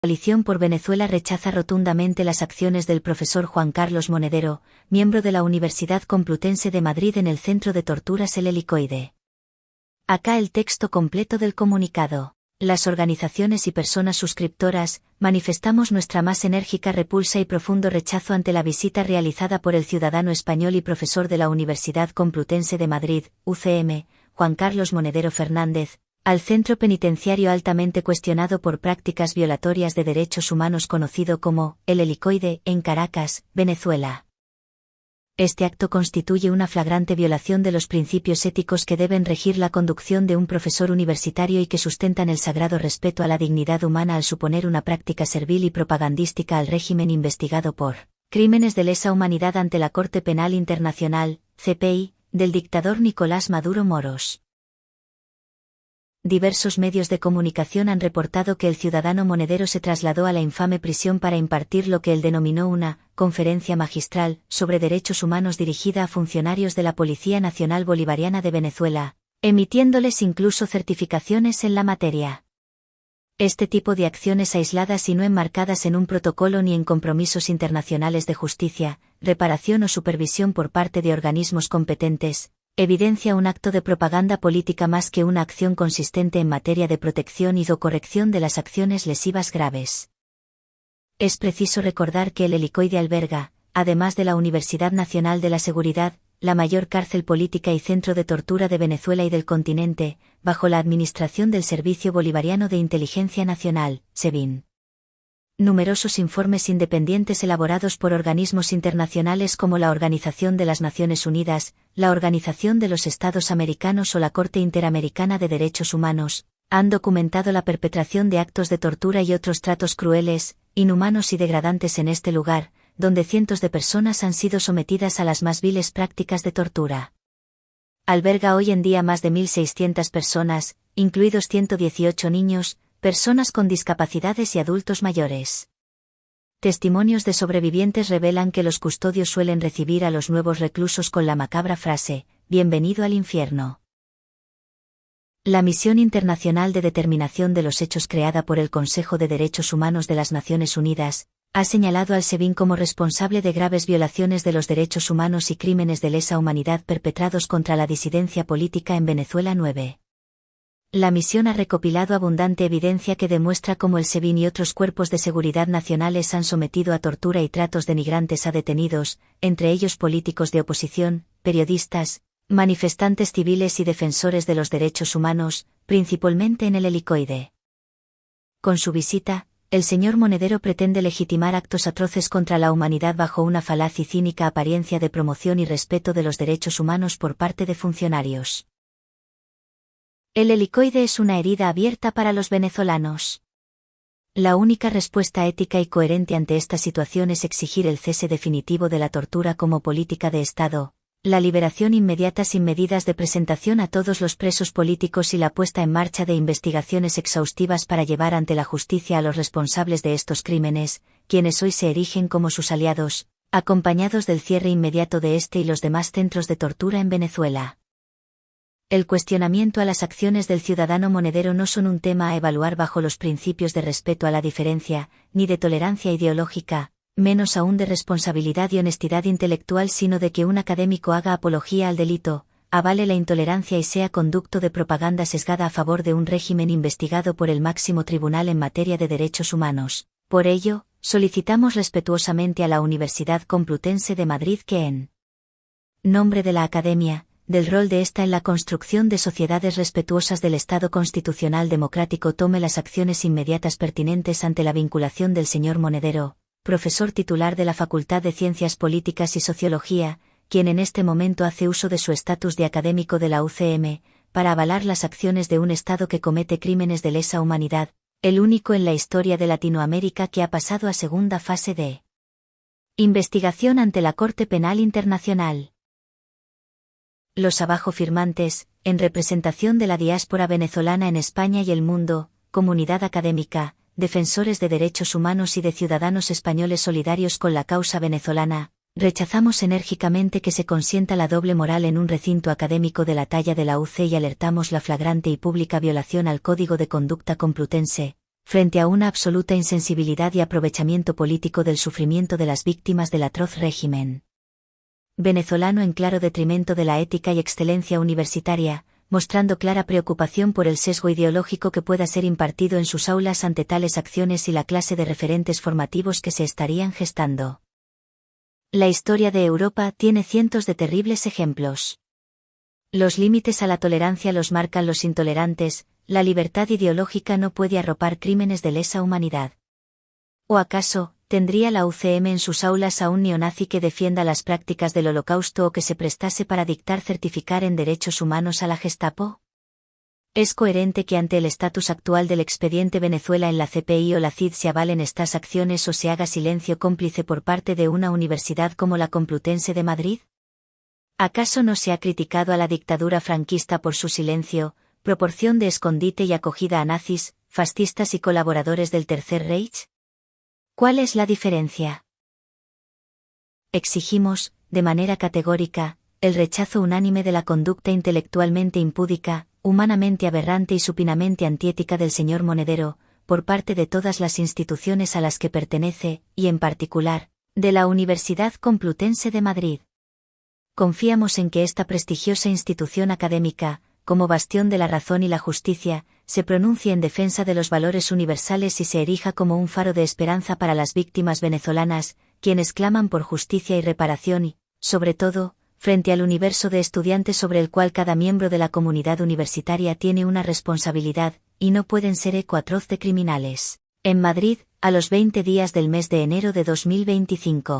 Coalición por Venezuela rechaza rotundamente las acciones del profesor Juan Carlos Monedero, miembro de la Universidad Complutense de Madrid en el centro de torturas El Helicoide. Acá el texto completo del comunicado. Las organizaciones y personas suscriptoras, manifestamos nuestra más enérgica repulsa y profundo rechazo ante la visita realizada por el ciudadano español y profesor de la Universidad Complutense de Madrid, UCM, Juan Carlos Monedero Fernández, al centro penitenciario altamente cuestionado por prácticas violatorias de derechos humanos conocido como El Helicoide, en Caracas, Venezuela. Este acto constituye una flagrante violación de los principios éticos que deben regir la conducción de un profesor universitario y que sustentan el sagrado respeto a la dignidad humana al suponer una práctica servil y propagandística al régimen investigado por crímenes de lesa humanidad ante la Corte Penal Internacional, CPI, del dictador Nicolás Maduro Moros. Diversos medios de comunicación han reportado que el ciudadano Monedero se trasladó a la infame prisión para impartir lo que él denominó una conferencia magistral sobre derechos humanos dirigida a funcionarios de la Policía Nacional Bolivariana de Venezuela, emitiéndoles incluso certificaciones en la materia. Este tipo de acciones aisladas y no enmarcadas en un protocolo ni en compromisos internacionales de justicia, reparación o supervisión por parte de organismos competentes, evidencia un acto de propaganda política más que una acción consistente en materia de protección y o corrección de las acciones lesivas graves. Es preciso recordar que el Helicoide alberga, además de la Universidad Nacional de la Seguridad, la mayor cárcel política y centro de tortura de Venezuela y del continente, bajo la administración del Servicio Bolivariano de Inteligencia Nacional, SEBIN. Numerosos informes independientes elaborados por organismos internacionales como la Organización de las Naciones Unidas, la Organización de los Estados Americanos o la Corte Interamericana de Derechos Humanos, han documentado la perpetración de actos de tortura y otros tratos crueles, inhumanos y degradantes en este lugar, donde cientos de personas han sido sometidas a las más viles prácticas de tortura. Alberga hoy en día más de 1.600 personas, incluidos 118 niños, personas con discapacidades y adultos mayores. Testimonios de sobrevivientes revelan que los custodios suelen recibir a los nuevos reclusos con la macabra frase, «Bienvenido al infierno». La Misión Internacional de Determinación de los Hechos creada por el Consejo de Derechos Humanos de las Naciones Unidas, ha señalado al SEBIN como responsable de graves violaciones de los derechos humanos y crímenes de lesa humanidad perpetrados contra la disidencia política en Venezuela 9. La misión ha recopilado abundante evidencia que demuestra cómo el SEBIN y otros cuerpos de seguridad nacionales han sometido a tortura y tratos denigrantes a detenidos, entre ellos políticos de oposición, periodistas, manifestantes civiles y defensores de los derechos humanos, principalmente en el Helicoide. Con su visita, el señor Monedero pretende legitimar actos atroces contra la humanidad bajo una falaz y cínica apariencia de promoción y respeto de los derechos humanos por parte de funcionarios. El Helicoide es una herida abierta para los venezolanos. La única respuesta ética y coherente ante esta situación es exigir el cese definitivo de la tortura como política de Estado, la liberación inmediata sin medidas de presentación a todos los presos políticos y la puesta en marcha de investigaciones exhaustivas para llevar ante la justicia a los responsables de estos crímenes, quienes hoy se erigen como sus aliados, acompañados del cierre inmediato de este y los demás centros de tortura en Venezuela. El cuestionamiento a las acciones del ciudadano Monedero no son un tema a evaluar bajo los principios de respeto a la diferencia, ni de tolerancia ideológica, menos aún de responsabilidad y honestidad intelectual, sino de que un académico haga apología al delito, avale la intolerancia y sea conducto de propaganda sesgada a favor de un régimen investigado por el máximo tribunal en materia de derechos humanos. Por ello, solicitamos respetuosamente a la Universidad Complutense de Madrid que en nombre de la Academia, del rol de esta en la construcción de sociedades respetuosas del Estado constitucional democrático tome las acciones inmediatas pertinentes ante la vinculación del señor Monedero, profesor titular de la Facultad de Ciencias Políticas y Sociología, quien en este momento hace uso de su estatus de académico de la UCM, para avalar las acciones de un Estado que comete crímenes de lesa humanidad, el único en la historia de Latinoamérica que ha pasado a segunda fase de investigación ante la Corte Penal Internacional. Los abajo firmantes, en representación de la diáspora venezolana en España y el mundo, comunidad académica, defensores de derechos humanos y de ciudadanos españoles solidarios con la causa venezolana, rechazamos enérgicamente que se consienta la doble moral en un recinto académico de la talla de la UC y alertamos la flagrante y pública violación al Código de Conducta Complutense, frente a una absoluta insensibilidad y aprovechamiento político del sufrimiento de las víctimas del atroz régimen venezolano en claro detrimento de la ética y excelencia universitaria, mostrando clara preocupación por el sesgo ideológico que pueda ser impartido en sus aulas ante tales acciones y la clase de referentes formativos que se estarían gestando. La historia de Europa tiene cientos de terribles ejemplos. Los límites a la tolerancia los marcan los intolerantes, la libertad ideológica no puede arropar crímenes de lesa humanidad. ¿O acaso, tendría la UCM en sus aulas a un neonazi que defienda las prácticas del Holocausto o que se prestase para dictar certificar en derechos humanos a la Gestapo? ¿Es coherente que ante el estatus actual del expediente Venezuela en la CPI o la CID se avalen estas acciones o se haga silencio cómplice por parte de una universidad como la Complutense de Madrid? ¿Acaso no se ha criticado a la dictadura franquista por su silencio, proporción de escondite y acogida a nazis, fascistas y colaboradores del Tercer Reich? ¿Cuál es la diferencia? Exigimos, de manera categórica, el rechazo unánime de la conducta intelectualmente impúdica, humanamente aberrante y supinamente antiética del señor Monedero, por parte de todas las instituciones a las que pertenece, y en particular, de la Universidad Complutense de Madrid. Confiamos en que esta prestigiosa institución académica, como bastión de la razón y la justicia, se pronuncie en defensa de los valores universales y se erija como un faro de esperanza para las víctimas venezolanas, quienes claman por justicia y reparación y, sobre todo, frente al universo de estudiantes sobre el cual cada miembro de la comunidad universitaria tiene una responsabilidad, y no pueden ser eco atroz de criminales. En Madrid, a los 20 días del mes de enero de 2025.